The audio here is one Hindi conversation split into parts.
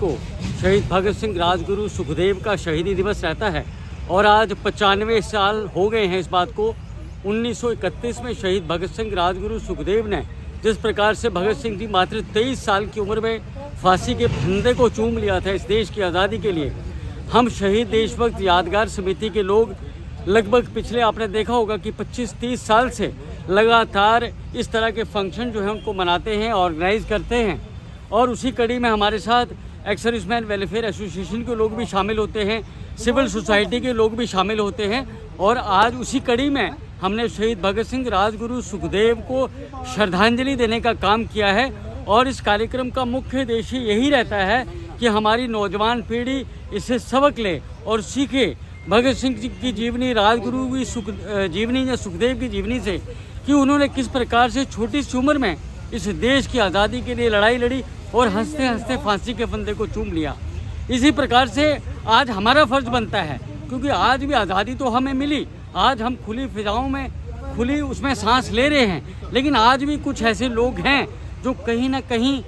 को शहीद भगत सिंह राजगुरु सुखदेव का शहीदी दिवस रहता है और आज 95 साल हो गए हैं इस बात को। 1931 में शहीद भगत सिंह राजगुरु सुखदेव ने जिस प्रकार से भगत सिंह जी मात्र 23 साल की उम्र में फांसी के फंदे को चूम लिया था इस देश की आज़ादी के लिए, हम शहीद देशभक्त यादगार समिति के लोग लगभग पिछले आपने देखा होगा कि 25-30 साल से लगातार इस तरह के फंक्शन जो है उनको मनाते हैं, ऑर्गेनाइज करते हैं। और उसी कड़ी में हमारे साथ एक्स सर्विसमैन वेलफेयर एसोसिएशन के लोग भी शामिल होते हैं, सिविल सोसाइटी के लोग भी शामिल होते हैं। और आज उसी कड़ी में हमने शहीद भगत सिंह राजगुरु सुखदेव को श्रद्धांजलि देने का काम किया है। और इस कार्यक्रम का मुख्य उद्देश्य यही रहता है कि हमारी नौजवान पीढ़ी इससे सबक ले और सीखे भगत सिंह जी की जीवनी, राजगुरु की जीवनी या सुखदेव की जीवनी से कि उन्होंने किस प्रकार से छोटी सी उम्र में इस देश की आज़ादी के लिए लड़ाई लड़ी और हंसते हंसते फांसी के फंदे को चूम लिया। इसी प्रकार से आज हमारा फ़र्ज बनता है, क्योंकि आज भी आज़ादी तो हमें मिली, आज हम खुली फिजाओं में खुली उसमें सांस ले रहे हैं, लेकिन आज भी कुछ ऐसे लोग हैं जो कहीं ना कहीं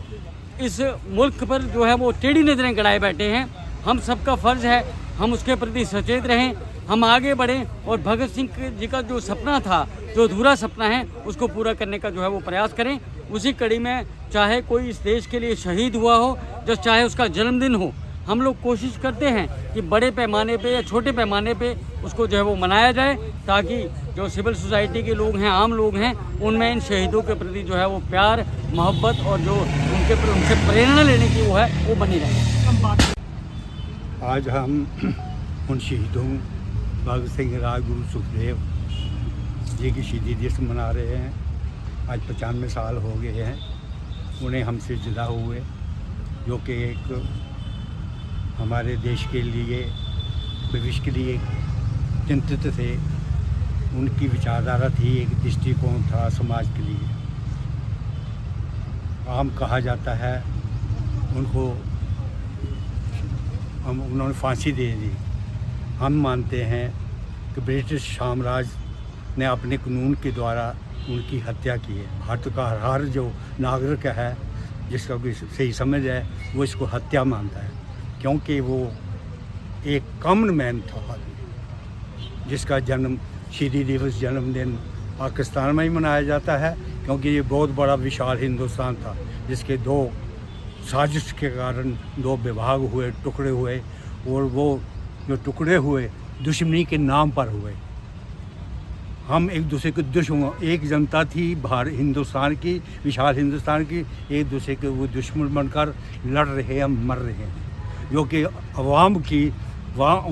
इस मुल्क पर जो है वो टेढ़ी नज़रें गड़ाए बैठे हैं। हम सबका फ़र्ज़ है हम उसके प्रति सचेत रहें, हम आगे बढ़ें और भगत सिंह जी का जो सपना था, जो अधूरा सपना है, उसको पूरा करने का जो है वो प्रयास करें। उसी कड़ी में चाहे कोई इस देश के लिए शहीद हुआ हो, जो चाहे उसका जन्मदिन हो, हम लोग कोशिश करते हैं कि बड़े पैमाने पे या छोटे पैमाने पे उसको जो है वो मनाया जाए, ताकि जो सिविल सोसाइटी के लोग हैं, आम लोग हैं, उनमें इन शहीदों के प्रति जो है वो प्यार, मोहब्बत और जो उनसे प्रेरणा लेने की वो है वो बनी रहे। आज हम उन शहीदों भगत सिंह राजगुरु सुखदेव जी की शहीदी दिवस मना रहे हैं। आज 95 साल हो गए हैं उन्हें हमसे जुदा हुए, जो कि एक हमारे देश के लिए, भविष्य के लिए चिंतित थे। उनकी विचारधारा थी, एक दृष्टिकोण था समाज के लिए। आम कहा जाता है उन्होंने फांसी दे दी। हम मानते हैं कि ब्रिटिश साम्राज्य ने अपने कानून के द्वारा उनकी हत्या की है। भारत का हर जो नागरिक है, जिसका भी सही समझ है, वो इसको हत्या मानता है, क्योंकि वो एक कॉमन मैन था जिसका जन्म शहीदी दिवस जन्मदिन पाकिस्तान में ही मनाया जाता है, क्योंकि ये बहुत बड़ा विशाल हिंदुस्तान था जिसके दो साजिश के कारण दो विभाग हुए, टुकड़े हुए, और वो जो टुकड़े हुए दुश्मनी के नाम पर हुए। हम एक दूसरे के दुश्मन, एक जनता थी हिंदुस्तान की, विशाल हिंदुस्तान की, एक दूसरे के वो दुश्मन बनकर लड़ रहे हैं, मर रहे हैं, जो कि अवाम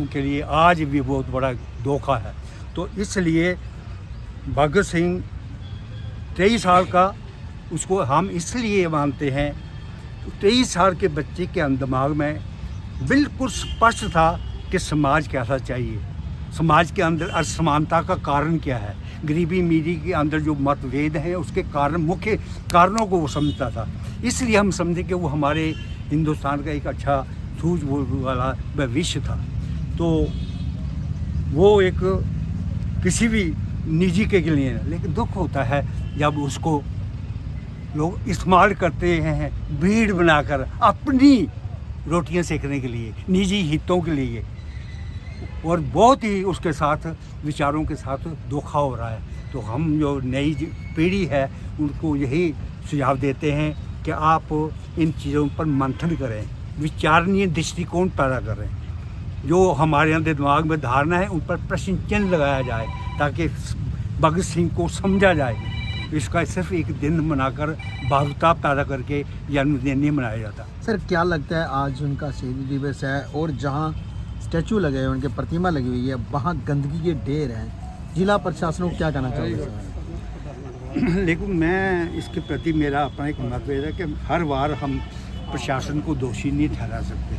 के लिए आज भी बहुत बड़ा धोखा है। तो इसलिए भगत सिंह 23 साल का, उसको हम इसलिए मानते हैं, 23 साल के बच्चे के दिमाग में बिल्कुल स्पष्ट था कि समाज कैसा चाहिए, समाज के अंदर असमानता का कारण क्या है, गरीबी अमीरी के अंदर जो मतभेद हैं उसके कारण, मुख्य कारणों को वो समझता था। इसलिए हम समझे कि वो हमारे हिंदुस्तान का एक अच्छा सूझबूझ वाला भविष्य था। तो वो एक किसी भी निजी के लिए, लेकिन दुख होता है जब उसको लोग इस्तेमाल करते हैं भीड़ बनाकर अपनी रोटियां सेकने के लिए, निजी हितों के लिए, और बहुत ही उसके साथ विचारों के साथ धोखा हो रहा है। तो हम जो नई पीढ़ी है उनको यही सुझाव देते हैं कि आप इन चीज़ों पर मंथन करें, विचारणीय दृष्टिकोण पैदा करें, जो हमारे अंदर दिमाग में धारणा है उन पर प्रश्न चिन्ह लगाया जाए, ताकि भगत सिंह को समझा जाए। इसका सिर्फ एक दिन मनाकर भावुकता पैदा करके जन्मदिन नहीं मनाया जाता। सर, क्या लगता है आज उनका शहीदी दिवस है और जहां स्टैचू लगे हैं, उनके प्रतिमा लगी हुई है, वहां गंदगी के ढेर हैं, जिला प्रशासन को क्या कहना चाहोगे? लेकिन मैं इसके प्रति मेरा अपना एक मतभेद है कि हर बार हम प्रशासन को दोषी नहीं ठहरा सकते।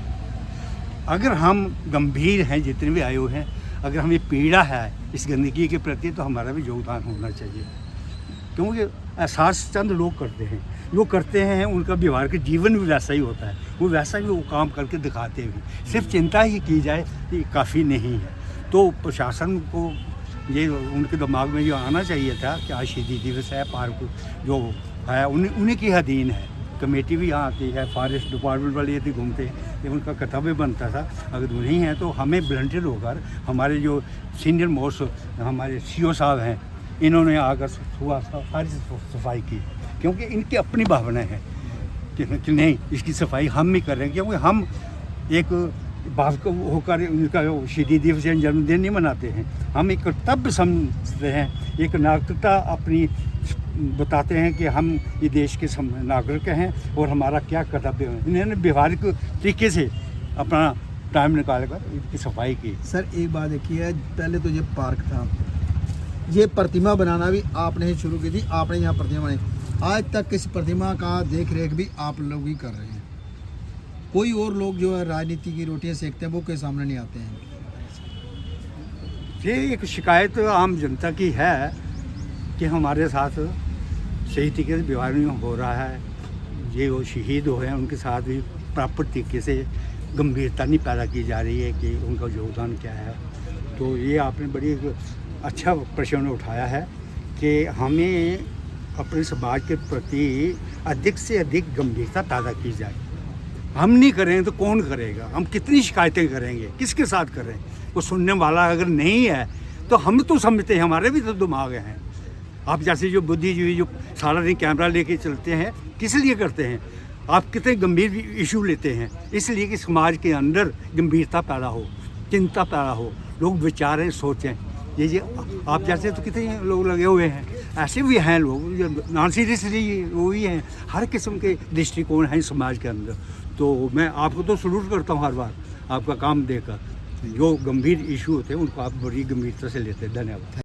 अगर हम गंभीर हैं, जितने भी आए हुए हैं, अगर हमें पीड़ा है इस गंदगी के प्रति, तो हमारा भी योगदान होना चाहिए, क्योंकि एहसास चंद लोग करते हैं, जो करते हैं उनका व्यवहार के जीवन भी वैसा ही होता है, वो वैसा ही वो काम करके दिखाते हैं। सिर्फ चिंता ही की जाए ये काफ़ी नहीं है। तो प्रशासन को ये उनके दिमाग में जो आना चाहिए था कि आज शहीदी दिवस है, पार्क जो है उन्हीं के अधीन है, कमेटी भी यहाँ आती है, फॉरेस्ट डिपार्टमेंट वाले यदि घूमते हैं, ये उनका कर्तव्य बनता था। अगर नहीं है तो हमें वॉलंटियर होकर हमारे जो सीनियर मोस्ट हमारे CO साहब हैं, इन्होंने आकर सुबह सारी सफाई की, क्योंकि इनकी अपनी भावना है कि नहीं, इसकी सफाई हम ही कर रहे हैं। क्योंकि हम एक बाप को होकर उनका शहीदी दिवस या जन्मदिन नहीं मनाते हैं, हम एक कर्तव्य समझते हैं, एक नागरिकता अपनी बताते हैं कि हम ये देश के नागरिक हैं और हमारा क्या कर्तव्य है। इन्होंने व्यवहारिक तरीके से अपना टाइम निकाल कर इनकी सफाई की। सर एक बात देखिए है, पहले तो ये पार्क था, ये प्रतिमा बनाना भी आपने ही शुरू की थी, आपने यहाँ प्रतिमा बनाई, आज तक इस प्रतिमा का देख रेख भी आप लोग ही कर रहे हैं। कोई और लोग जो है राजनीति की रोटियां सेकते हैं वो के सामने नहीं आते हैं। ये एक शिकायत आम जनता की है कि हमारे साथ सही तरीके से व्यवहार नहीं हो रहा है। ये वो शहीद हुए हैं, उनके साथ भी प्रॉपर तरीके से गंभीरता नहीं पैदा की जा रही है कि उनका योगदान क्या है। तो ये आपने बड़ी अच्छा प्रश्न उठाया है कि हमें अपने समाज के प्रति अधिक से अधिक गंभीरता पैदा की जाए। हम नहीं करें तो कौन करेगा? हम कितनी शिकायतें करेंगे, किसके साथ करें? वो सुनने वाला अगर नहीं है तो हम तो समझते हैं, हमारे भी तो दिमाग हैं। आप जैसे जो बुद्धिजीवी जो सारा दिन कैमरा लेके चलते हैं, किस लिए करते हैं? आप कितने गंभीर इशू लेते हैं, इसलिए कि समाज के अंदर गंभीरता पैदा हो, चिंता पैदा हो, लोग विचारें, सोचें। ये आप जैसे तो कितने लोग लगे हुए हैं, ऐसे भी हैं लोग जो नॉन सीरियसली वो भी हैं, हर किस्म के दृष्टिकोण हैं समाज के अंदर। तो मैं आपको तो सलूट करता हूँ हर बार आपका काम देखकर। जो गंभीर इशू होते हैं उनको आप बड़ी गंभीरता से लेते हैं। धन्यवाद।